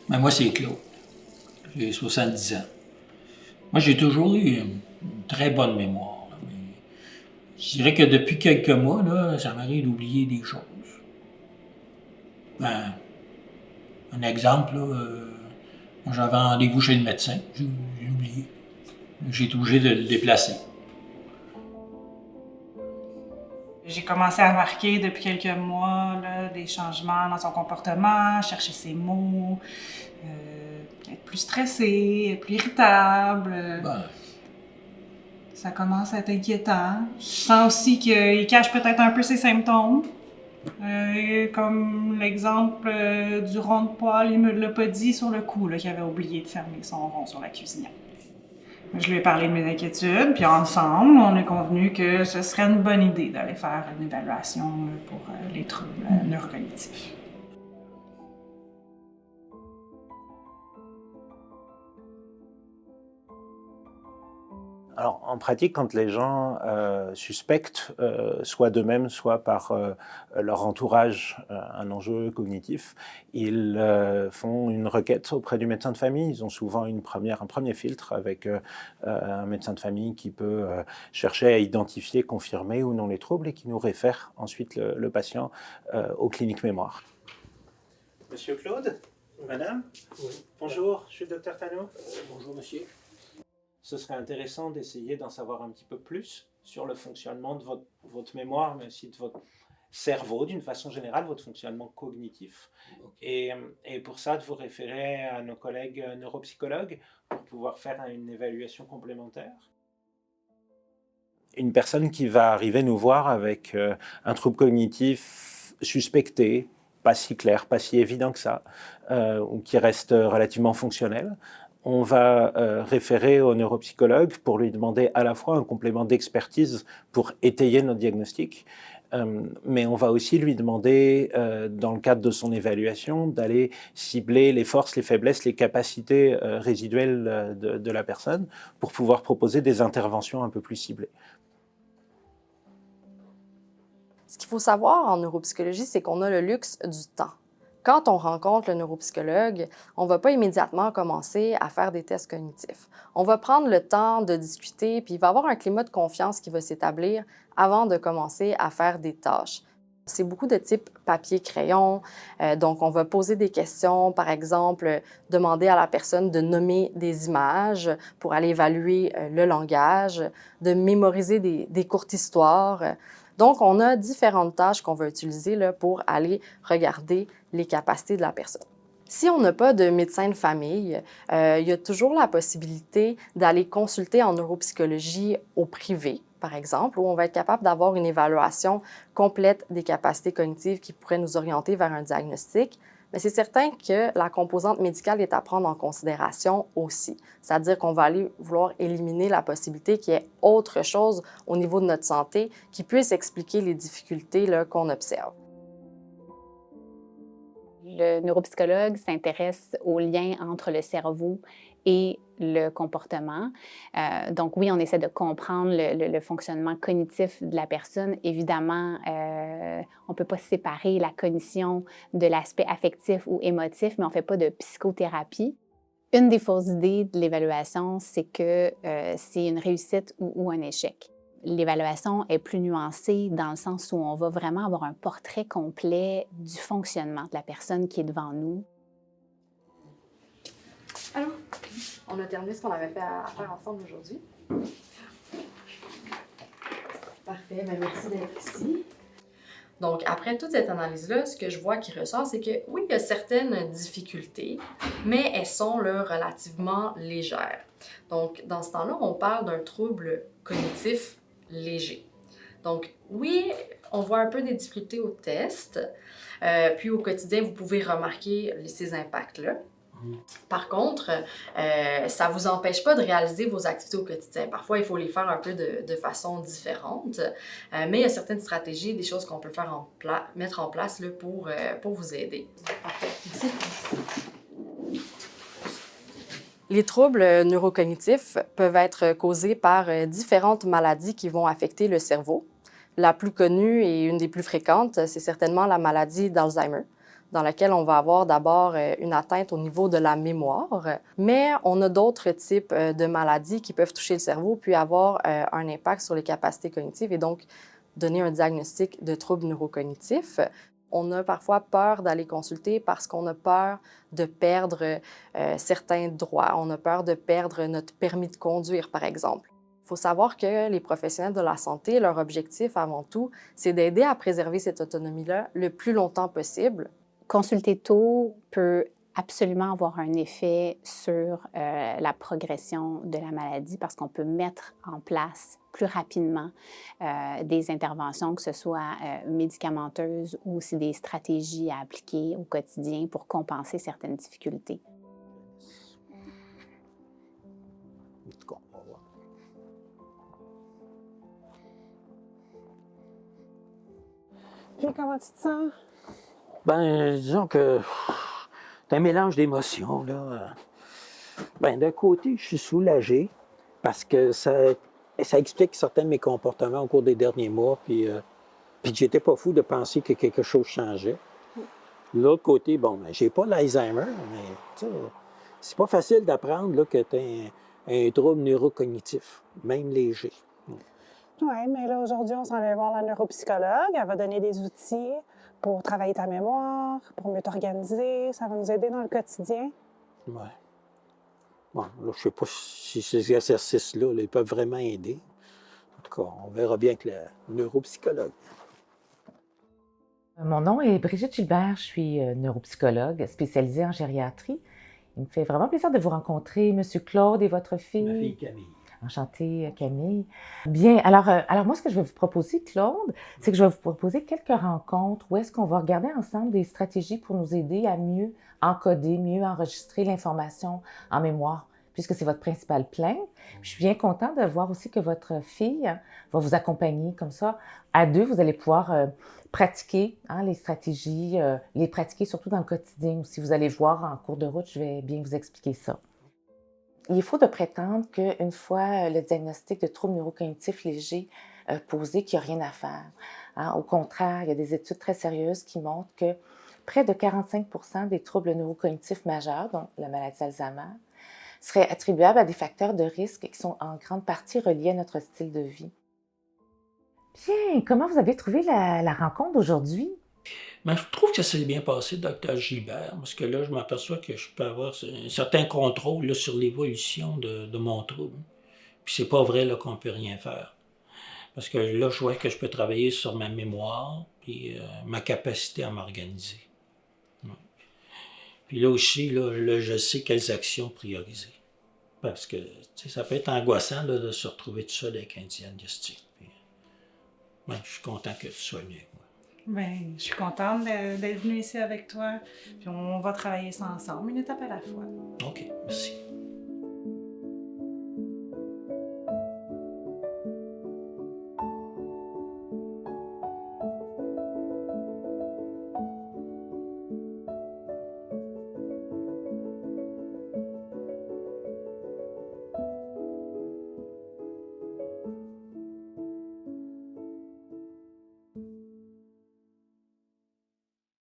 Mais moi, c'est Claude. J'ai 70 ans. Moi, j'ai toujours eu une très bonne mémoire. Là, mais je dirais que depuis quelques mois, là, ça m'arrive d'oublier des choses. Ben, un exemple, là, moi, j'avais rendez-vous chez le médecin. J'ai oublié. J'ai été obligé de le déplacer. J'ai commencé à remarquer depuis quelques mois là, des changements dans son comportement, chercher ses mots, être plus stressé, être plus irritable. Ben, Ça commence à être inquiétant. Je sens aussi qu'il cache peut-être un peu ses symptômes. Comme l'exemple du rond de poêle, il me l'a pas dit sur le coup, qu'il avait oublié de fermer son rond sur la cuisinière. Je lui ai parlé de mes inquiétudes, puis ensemble, on est convenu que ce serait une bonne idée d'aller faire une évaluation pour les troubles neurocognitifs. Alors, en pratique, quand les gens suspectent, soit d'eux-mêmes, soit par leur entourage, un enjeu cognitif, ils font une requête auprès du médecin de famille. Ils ont souvent un premier filtre avec un médecin de famille qui peut chercher à identifier, confirmer ou non les troubles et qui nous réfère ensuite le patient aux cliniques mémoire. Monsieur Claude, madame, oui. bonjour, je suis le docteur Tano. Bonjour, monsieur. Ce serait intéressant d'essayer d'en savoir un petit peu plus sur le fonctionnement de votre mémoire, mais aussi de votre cerveau, d'une façon générale, votre fonctionnement cognitif. Okay. Et pour ça, de vous référer à nos collègues neuropsychologues pour pouvoir faire une évaluation complémentaire. Une personne qui va arriver nous voir avec un trouble cognitif suspecté, pas si clair, pas si évident que ça, ou qui reste relativement fonctionnel, on va référer au neuropsychologue pour lui demander à la fois un complément d'expertise pour étayer notre diagnostic, mais on va aussi lui demander, dans le cadre de son évaluation, d'aller cibler les forces, les faiblesses, les capacités résiduelles de la personne pour pouvoir proposer des interventions un peu plus ciblées. Ce qu'il faut savoir en neuropsychologie, c'est qu'on a le luxe du temps. Quand on rencontre le neuropsychologue, on ne va pas immédiatement commencer à faire des tests cognitifs. On va prendre le temps de discuter, puis il va y avoir un climat de confiance qui va s'établir avant de commencer à faire des tâches. C'est beaucoup de type papier-crayon, donc on va poser des questions, par exemple, demander à la personne de nommer des images pour aller évaluer le langage, de mémoriser des courtes histoires. Donc, on a différentes tâches qu'on va utiliser là, pour aller regarder les capacités de la personne. Si on n'a pas de médecin de famille, il y a toujours la possibilité d'aller consulter en neuropsychologie au privé, par exemple, où on va être capable d'avoir une évaluation complète des capacités cognitives qui pourrait nous orienter vers un diagnostic. Mais c'est certain que la composante médicale est à prendre en considération aussi. C'est-à-dire qu'on va aller vouloir éliminer la possibilité qu'il y ait autre chose au niveau de notre santé qui puisse expliquer les difficultés là, qu'on observe. Le neuropsychologue s'intéresse aux liens entre le cerveau et le comportement. Donc oui, on essaie de comprendre le fonctionnement cognitif de la personne. Évidemment, on ne peut pas séparer la cognition de l'aspect affectif ou émotif, mais on ne fait pas de psychothérapie. Une des fausses idées de l'évaluation, c'est que c'est une réussite ou un échec. L'évaluation est plus nuancée dans le sens où on va vraiment avoir un portrait complet du fonctionnement de la personne qui est devant nous. Allô? On a terminé ce qu'on avait fait à faire ensemble aujourd'hui. Parfait, bien, merci d'être ici. Donc, après toute cette analyse-là, ce que je vois qui ressort, c'est que oui, il y a certaines difficultés, mais elles sont là, relativement légères. Donc, dans ce temps-là, on parle d'un trouble cognitif léger. Donc, oui, on voit un peu des difficultés au test, puis au quotidien, vous pouvez remarquer ces impacts-là. Par contre, ça ne vous empêche pas de réaliser vos activités au quotidien. Parfois, il faut les faire un peu de façon différente, mais il y a certaines stratégies, des choses qu'on peut mettre en place là, pour vous aider. Merci. Les troubles neurocognitifs peuvent être causés par différentes maladies qui vont affecter le cerveau. La plus connue et une des plus fréquentes, c'est certainement la maladie d'Alzheimer. dans laquelle on va avoir d'abord une atteinte au niveau de la mémoire, mais on a d'autres types de maladies qui peuvent toucher le cerveau puis avoir un impact sur les capacités cognitives et donc donner un diagnostic de troubles neurocognitifs. On a parfois peur d'aller consulter parce qu'on a peur de perdre certains droits. On a peur de perdre notre permis de conduire, par exemple. Il faut savoir que les professionnels de la santé, leur objectif avant tout, c'est d'aider à préserver cette autonomie-là le plus longtemps possible. Consulter tôt peut absolument avoir un effet sur la progression de la maladie parce qu'on peut mettre en place plus rapidement des interventions, que ce soit médicamenteuses ou aussi des stratégies à appliquer au quotidien pour compenser certaines difficultés. Puis comment tu te sens? Ben, disons que c'est un mélange d'émotions, là. Ben, d'un côté, je suis soulagé parce que ça explique certains de mes comportements au cours des derniers mois, puis j'étais pas fou de penser que quelque chose changeait. De l'autre côté, bon, ben, j'ai pas l'Alzheimer, mais tu sais, c'est pas facile d'apprendre là, que tu as un trouble neurocognitif, même léger. Oui, mais là, aujourd'hui, on s'en va voir la neuropsychologue. Elle va donner des outils pour travailler ta mémoire, pour mieux t'organiser. Ça va nous aider dans le quotidien. Ouais. Bon, là, je ne sais pas si ces exercices-là, là, ils peuvent vraiment aider. En tout cas, on verra bien avec le neuropsychologue. Mon nom est Brigitte Gilbert, je suis neuropsychologue spécialisée en gériatrie. Il me fait vraiment plaisir de vous rencontrer, Monsieur Claude et votre fille. Ma fille Camille. Enchantée, Camille. Bien, alors moi, ce que je vais vous proposer, Claude, c'est que je vais vous proposer quelques rencontres où est-ce qu'on va regarder ensemble des stratégies pour nous aider à mieux encoder, mieux enregistrer l'information en mémoire, puisque c'est votre principale plainte. Je suis bien contente de voir aussi que votre fille va vous accompagner comme ça. À deux, vous allez pouvoir pratiquer les stratégies, les pratiquer surtout dans le quotidien aussi. Vous allez voir en cours de route, je vais bien vous expliquer ça. Il est faux de prétendre qu'une fois le diagnostic de trouble neurocognitif léger posé, qu'il n'y a rien à faire. Au contraire, il y a des études très sérieuses qui montrent que près de 45% des troubles neurocognitifs majeurs, donc la maladie d'Alzheimer, seraient attribuables à des facteurs de risque qui sont en grande partie reliés à notre style de vie. Bien, comment vous avez trouvé la rencontre d'aujourd'hui? Mais je trouve que ça s'est bien passé, Dr. Gilbert, parce que là, je m'aperçois que je peux avoir un certain contrôle là, sur l'évolution de mon trouble. Puis c'est pas vrai là, qu'on ne peut rien faire. Parce que là, je vois que je peux travailler sur ma mémoire puis ma capacité à m'organiser. Ouais. Puis là aussi, là, je sais quelles actions prioriser. Parce que ça peut être angoissant là, de se retrouver tout seul avec un diagnostic. Puis, ouais, je suis content que tu sois venu avec moi. Ben, je suis contente d'être venue ici avec toi. Puis on va travailler ça ensemble, une étape à la fois. OK, merci.